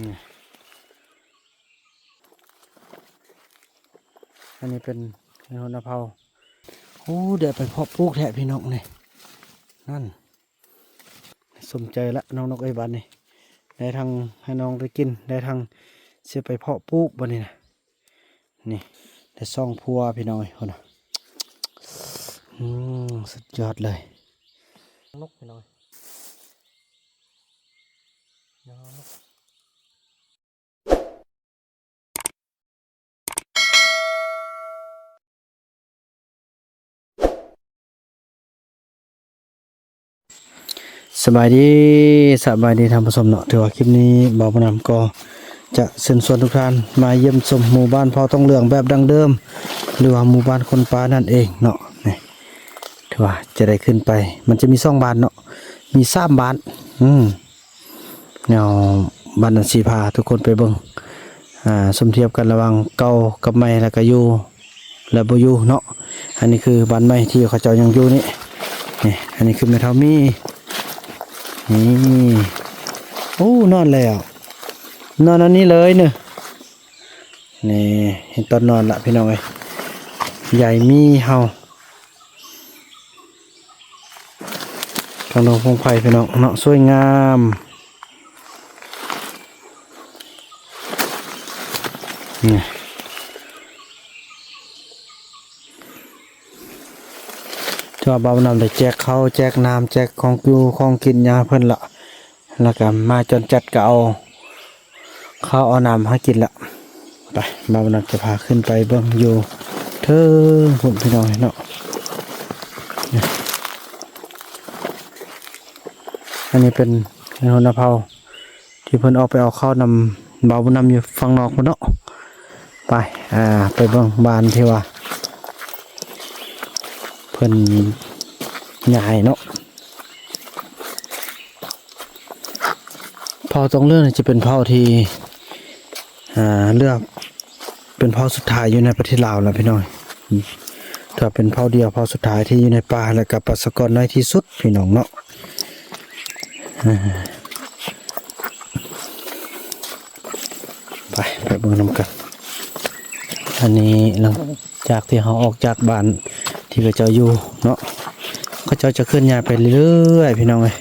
นี่อันนี้เป็นโหระพาโอ้เดี๋ยวไปเพาะปลูกแทะพี่น้องนี่นั่นสมใจละน้องนกไอ้บ้านนี่ได้ทางให้น้องได้กินได้ทางเสียไปเพาะปลูกบ้านนี่นะนี่ได้ซ่องพัวพี่น้องคนน่ะสุดยอดเลยนกพี่น้องนกสบายดีท่านผู้ชมเนาะถือว่าคลิปนี้บ่าวนำก็จะเชิญชวนทุกท่านมาเยี่ยมชมหมู่บ้านพอต้องเลืองแบบดั้งเดิมหรือว่าหมู่บ้านคนป่านั่นเองเนาะนี่ถือว่าจะได้ขึ้นไปมันจะมี2 บ้านเนาะมี3 บ้านแนวบ้านนั้นสีพาทุกคนไปเบิ่งสมเทียบกันระหว่างเก่ากับใหม่แล้วก็อยู่และบ่อยู่เนาะอันนี้คือบ้านใหม่ที่เขาเจ้ายังอยู่นี่อันนี้คือแม่เฒ่ามีนี่โอ้นอนแล้วนอนอันนี้เลยเนอะนี่เห็นตอนนอนละพี่น้องเอ้ยใหญ่มีเห่ากำลังพงไผ่พี่น้องเนาะสวยงามนี่จะบ่าวนำได้แจกข้าวแจกน้ำแจกของอยู่ของกินยาเพิ่นละแล้วก็มาจนจัดก็เอาข้าวเอาน้ำให้กินละไปบ่าวนำจะพาขึ้นไปเบิ่งอยู่เทิงพุ่นพี่น้องเนาะอันนี้เป็นโหระพาที่เพิ่นออกไปเอาข้าวนำบ่าวนำอยู่ฝั่งนอกพุ่นเนาะไปไปเบิ่งบ้านที่ว่าเพิ่นใหญ่เนาะเผาตรงเรื่องจะเป็นเผาที่เลือกเป็นเผาสุดท้ายอยู่ในประเทศลาวแล้วพี่น้องถ้าเป็นเผาเดียวเผาสุดท้ายที่อยู่ในป่าและกับประชากรน้อยที่สุดพี่น้องเนาะไปเบิ่งนำกันอันนี้หลังจากที่เขาออกจากบ้านที่เขาเจ้าอยู่เนาะเขาเจ้าจะเคลื่อนย้ายไปเรื่อยๆพี่น้องเลย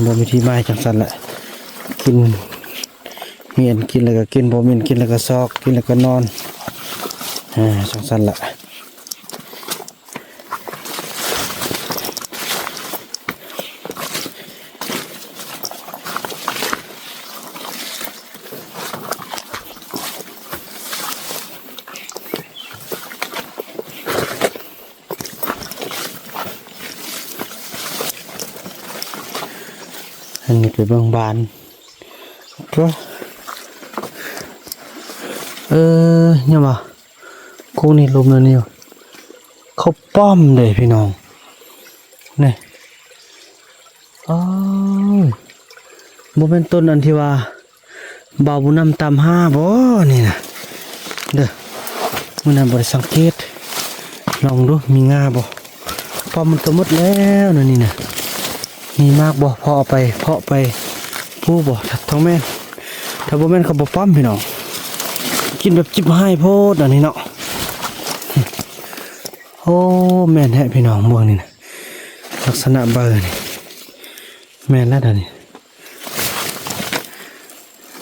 บ่มีที่ไม้จังสันแหละกินเมียนกินแล้วก็กินบ่เมียนกินแล้วก็ซอกกินแล้วก็นอนจังสันแหละอันนี้เป็นเบื้องบานก็เนี่ยมากูนี่ลมแล้วนี่เขาป้อมเลยพี่น้องนี่บ่เป็นต้นอันที่ว่าเบาบุญนำตาม5บ่นี่นะเด้อมันนำบริสังเกตลองดูมีงาบ่ป้อมมันก็หมดแล้วนี่นะมีมากบ่เพาะไปผู้บ่ท้องแม่นถ้าบ่แม่นเขาบ่ป้อมพี่น้องกินแบบจิบให้โพดอันนี้เนาะโอ้แม่นแท้พี่น้องเมืองนี่นะลักษณะเบอร์นี่แม่นแล้วเดี๋ยวนี้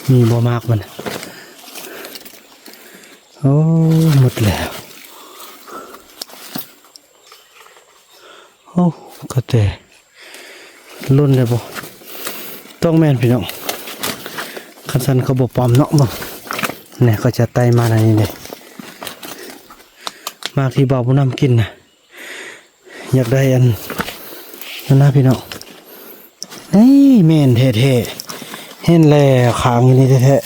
มีบ่มากมันโอ้หมดแล้วโอ้ก็แต่รุ่นเลยบ่ต้องแม่นพี่น้องคันสันเขาบ่ปอมเนาะบ่เนี่ยก็จะไต่มาในนี้เลยมากที่บ่าวผู้นำกินนะอยากได้อันนั่นนะพี่น้องแม่นเท่ๆเห็นแล้วขางอยู่นี่แท้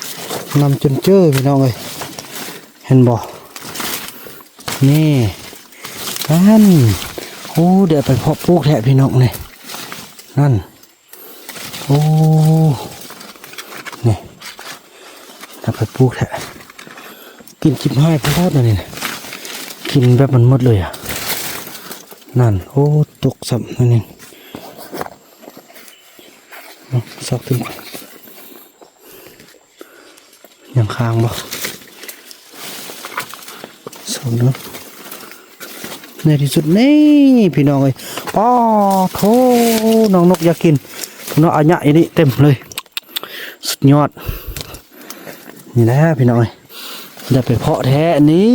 ๆนำจนเจอพี่น้องเลยเห็นบ่นี่นั่นโอ้เดี๋ยวไปเพาะปลูกแทะพี่น้องเนี่ยนั่นโอ้นี่ถ้าไปปลูกแทะกินจิบให้พอดนะนี่กินแบบมันหมดเลยอ่ะนั่นโอ้ตกสับนั่นเองซอกถึง ข้างๆบ่สองเนาะในที่สุดนี่พี่น้องเอ้ยป้อโธน้องนกอยากกินเนาะอันใหญ่นี่เต็มเลยสุดยอดนี่แหละพี่น้องเอ้ยได้ไปเพาะแท้นี่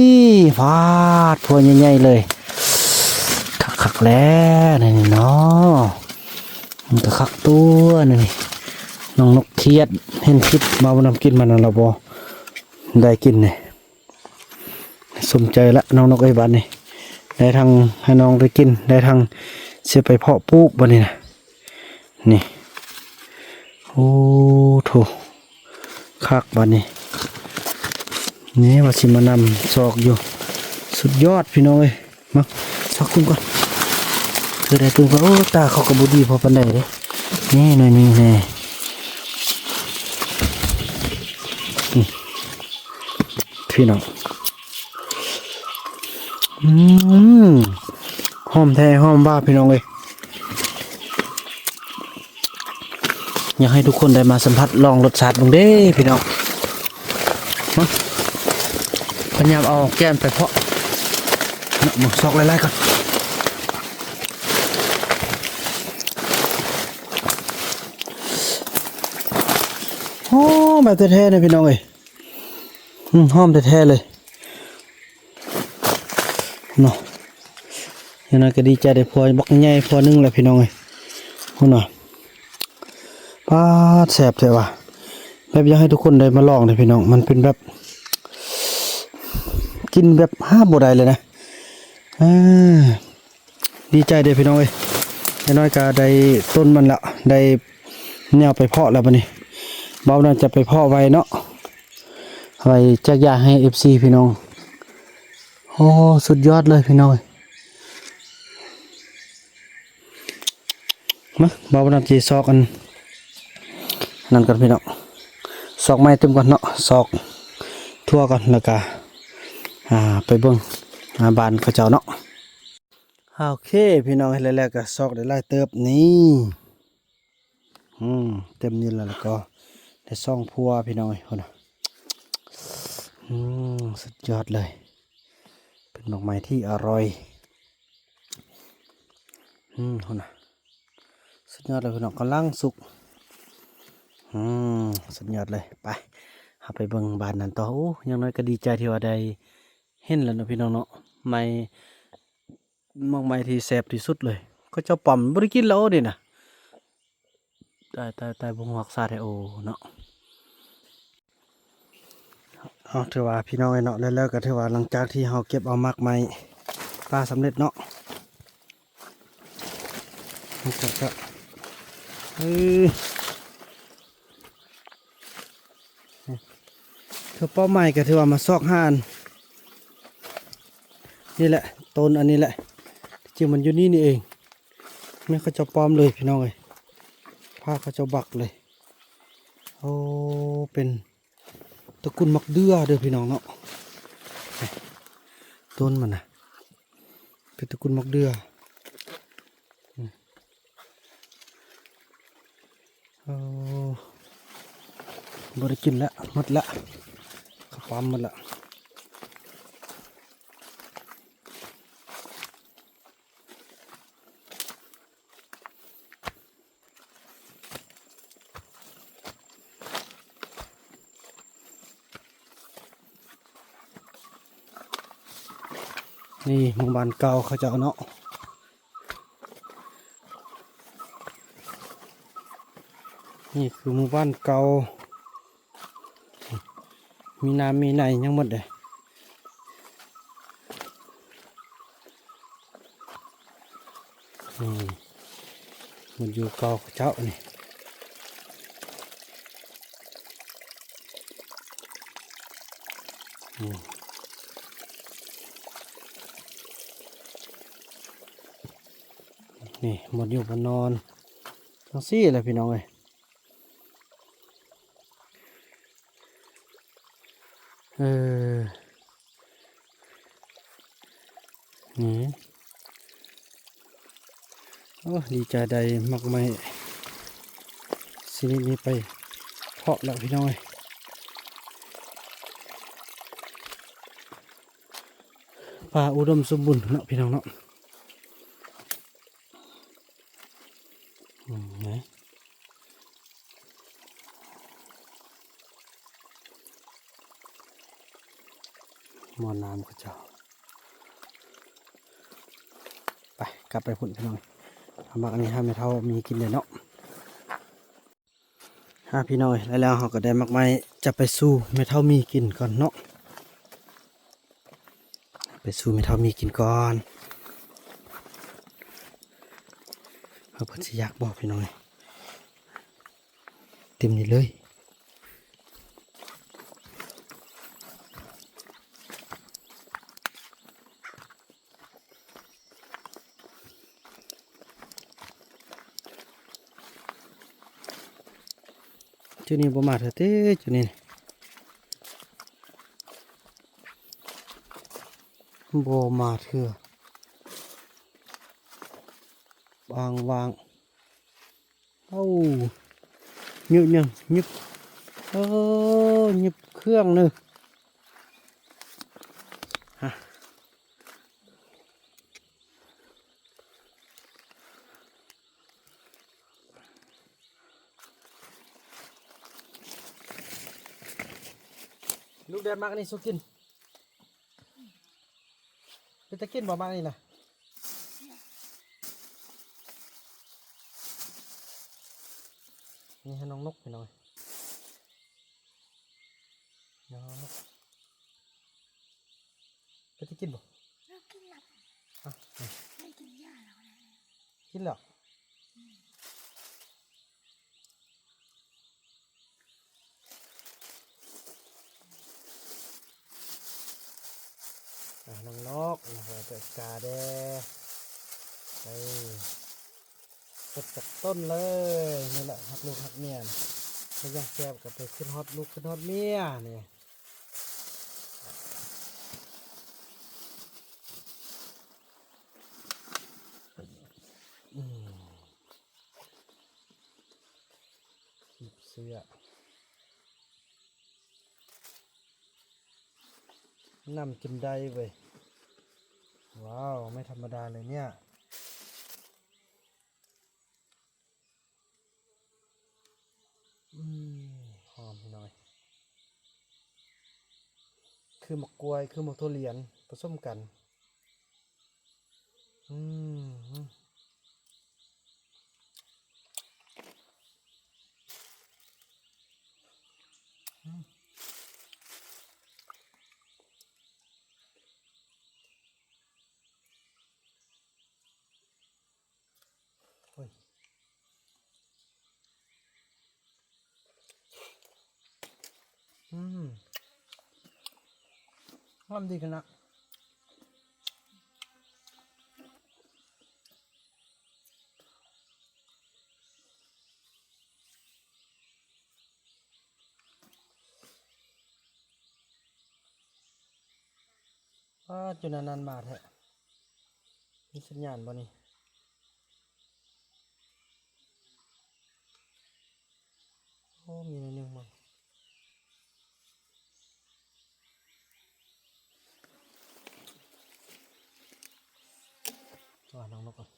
ฟาดพวใหญ่ๆเลยคักๆแล้วนี่เนาะมันก็คักตัวนี่น้องนกเทียดเห็นคลิปมาบนำกินมันเราบ่ได้กินเนี่ยสมใจละน้องนกไอ้บ้านนี่ได้ทางให้น้องได้กินได้ทางเสียไปเพาะปลูกบ้านนี่นะนี่โอ้โถคักบ้านนี่นี่ว่าสิมานำซอกอยู่สุดยอดพี่น้องเอ้ยมาสักตุ้มก่อนคือได้ตุ้มก่อนโอ้ตาเขากระบุดีพอปันใดเลยนี่หน่อยนี่แน่พี่น้องหอมแท้หอมบ้าพี่น้องเลยอยากให้ทุกคนได้มาสัมผัสลองรสชาติบ้างเด้พี่น้องพยายามเอาแก้มไปเพาะหมึกซอกไล่ๆก่อนหอมแบบแท้ๆเลยพี่น้องเลยหอมแท้ๆเลยเนาะยังไงก็ดีใจได้พอบักใหญ่พอนึงแหละพี่น้องเอ้ยคุณน่ะป้าแสบเลยว่ะแบบอยากให้ทุกคนได้มาลองเลยพี่น้องมันเป็นแบบกินแบบห้าบ่ได้เลยนะดีใจเด้พี่น้องเอ้ยยังน้อยก็ได้ต้นมันละได้แนวไปเพาะแล้วบัดนี้เบาน่าจะไปเพาะไว้เนาะไว้แจกยาให้ FC พี่น้องโอ้สุดยอดเลยพี่น้องมาบ่าวนำจีซอกกันนั่นกันพี่น้องซอกไม้เต็มก่อนเนาะซอกทั่วก่อนแล้วก็ไปเบิ่งบ้านเขาเจ้าเนาะโอเคพี่น้องแล้วก็ซอกได้หลายเติบนี่เต็มนี่แล้วก็ได้ซ่องพัวพี่น้องคนน่ะสุดยอดเลยเป็นดอกไม้ที่อร่อยคนน่ะสุดยอดเลยพี่น้องกำลังสุกสุดยอดเลยไปหาไปเบิ่งบ้านนั้นต่อโอ้ยังน้อยก็ดีใจที่ว่าได้เห็นแล้วนะพี่น้องเนาะไม้มองไม้ที่แซ่บที่สุดเลยก็เจ้าป่อมบริกินแล้วนี่นะตายบงหักซาไทโอเนาะถือว่าพี่น้องไอ้เนาะแล้วก็ถือว่าหลังจากที่เราเก็บเอามากไม้ปลาสำเร็จเนาะก็คือเป้าหมายก็ถือว่ามาซอกห่านนี่แหละต้นอันนี้แหละจริงมันอยู่นี่เองไม่เขาจะปลอมเลยพี่น้องเลยผ้าเขาจะบักเลยโอ้เป็นตระกูลมักเดือเด้อพี่น้องเนาะต้นมันนะเป็นตระกูลมักเดือบริกินละหมดละความหมดละนี่หมู่บ้านเก่าเขาจะเนาะนี่คือหมู่บ้านเก่ามีน้ำมีไหนยังหมดเลยมันอยู่เก่าเจ้านี่นี่หมดอยู่บนนอนทั้งซี่เลยพี่น้องเลยนี่โอ้ดีใจใดมากไม่สินี้ไปเพาะแล้วพี่น้องเลย ป่าอุดมสมบูรณ์เนาะพี่น้องเนาะนะมอน้ำก็เจ้าไปกลับไปพุ่นพี่น้องทำบักอันนี้ห้าไม่เท่ามีกินเลยเนาะพี่น้อยแล้วเราก็ได้มักไม้จะไปสู้ไม่เท่ามีกินก่อนเนาะไปสู้ไม่เท่ามีกินก่อนเอาเพื่อจะอยากบอกพี่น้อยเต็มนี่เลยจุดนี้บ่มาเถอะเต้จุดนี้บ่มาเถอะวางเอ้าหยุบยังหยุบหยุบเครื่องเนอะฮะลูกแดดมากนี่สุกินเป็นตะกินบ่มากนี่นะนี่ให้น้องนกไปหน่อยน้องนกเป็นตะกินบ่กินหลับ อ่ะ ไม่กินหญ้าแล้วนะ กินแล้วน้องนกเปิดกาเด้ไปสดจากต้นเลยนี่แหละหักลูกหักเมียนะไม่ยังแซ่บกับไปขึ้นฮอตลูกขึ้นฮอตเมียนี่หยิบเสื้อนำกินได้เว้ยว้าวไม่ธรรมดาเลยเนี่ยหอมหน่อยคือหมกกล้วยคือหมกทุเรียนผสมกันอืมโอ้ยหอมดีกันนะจุดนั้นมาแท้มีสัญญาณบ่นี่โอ้มีหนึ่งมั้งน้องนกก่อน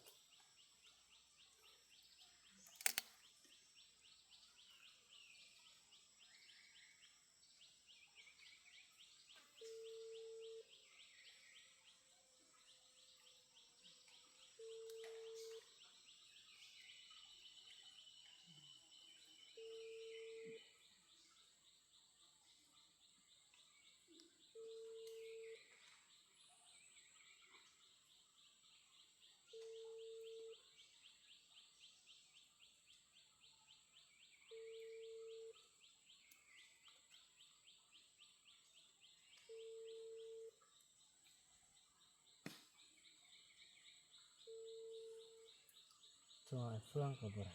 จอยเฟื่องกับอะไร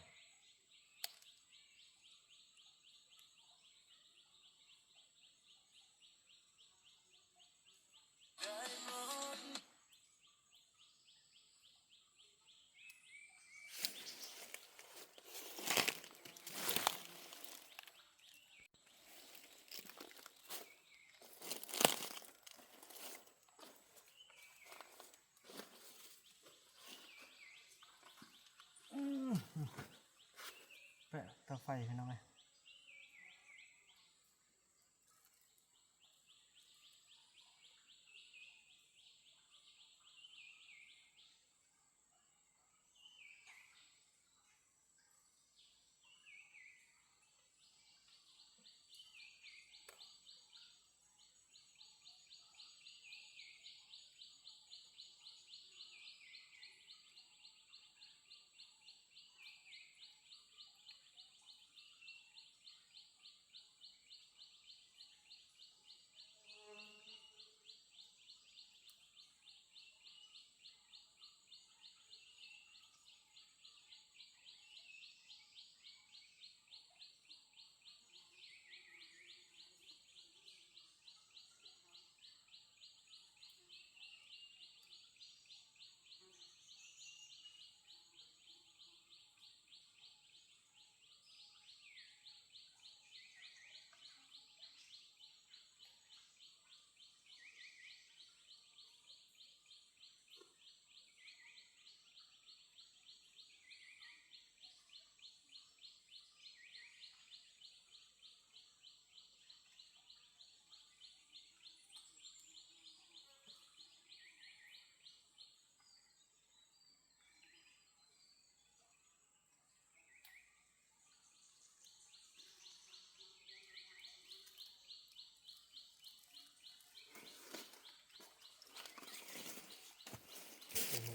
ไฟพี่น้องเอ้ย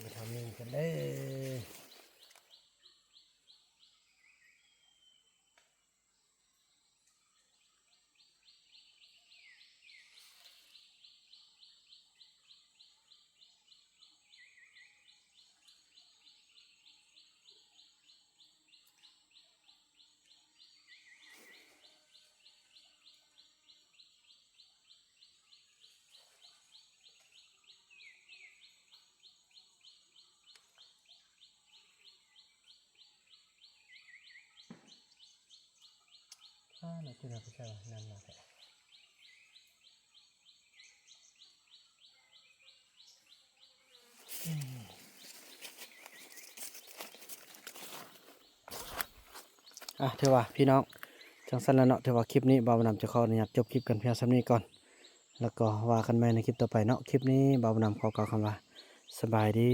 ไปทำนี่กันได้น่าจะได้ไปใช่นั่นแหละถือว่าพี่น้องจังสันแล้วเนาะถือว่าคลิปนี้บ่าวนำจะขออนุญาตจบคลิปกันเพียงส่ำนี้ก่อนแล้วก็ว่ากันใหม่ในคลิปต่อไปเนาะคลิปนี้บ่าวนำขอกล่าวคำว่าสบายดี